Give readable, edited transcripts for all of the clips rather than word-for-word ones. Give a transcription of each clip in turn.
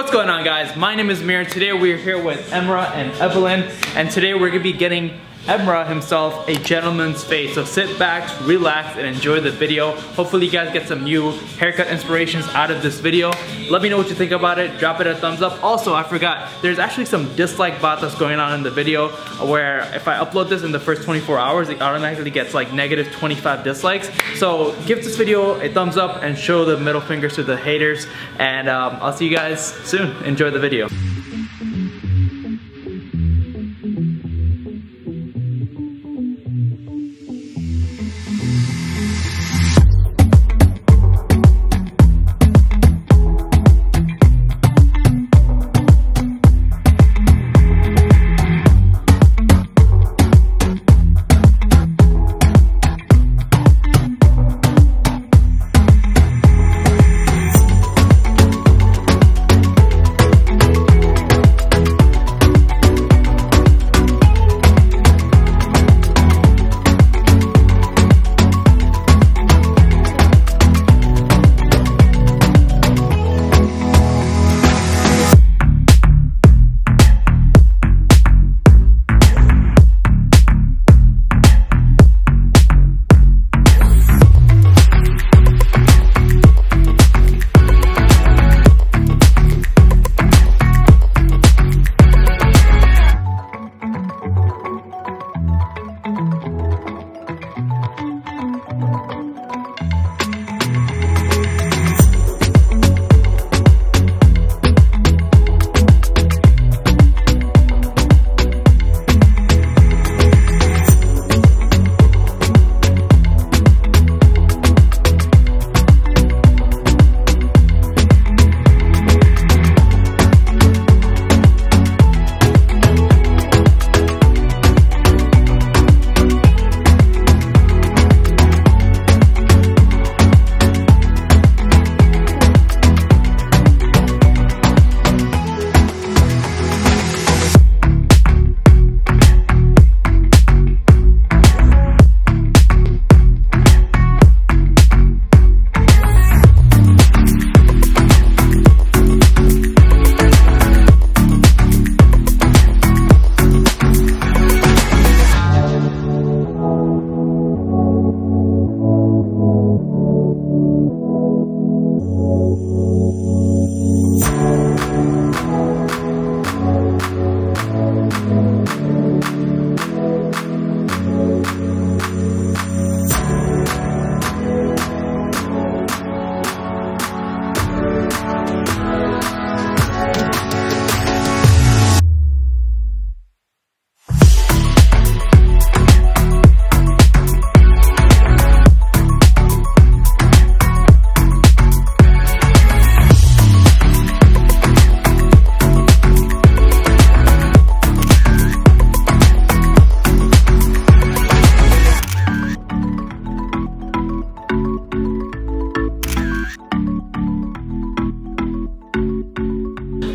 What's going on, guys? My name is Mir. Today we're here with Emrah and Evelyn, and today we're gonna be getting Emrah himself a gentleman's fade. So sit back, relax, and enjoy the video. Hopefully you guys get some new haircut inspirations out of this video. Let me know what you think about it. Drop it a thumbs up. Also, I forgot, there's actually some dislike bot that's going on in the video where if I upload this in the first 24 hours, it automatically gets like negative 25 dislikes. So give this video a thumbs up and show the middle fingers to the haters. And I'll see you guys soon. Enjoy the video.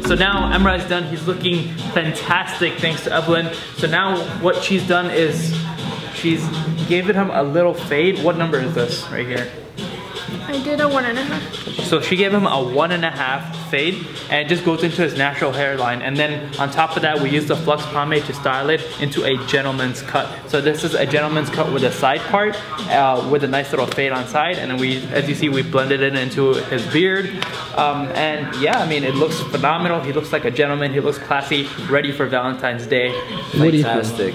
So now Emrah is done. He's looking fantastic thanks to Evelyn. So now what she's done is she's gave him a little fade. What number is this right here? I did a 1.5. So she gave him a 1.5 fade, and it just goes into his natural hairline. And then on top of that, we used the Flux pomade to style it into a gentleman's cut. So this is a gentleman's cut with a side part, with a nice little fade on side. And then we, as you see, we blended it into his beard. And yeah, I mean, it looks phenomenal. He looks like a gentleman. He looks classy, ready for Valentine's Day. Fantastic.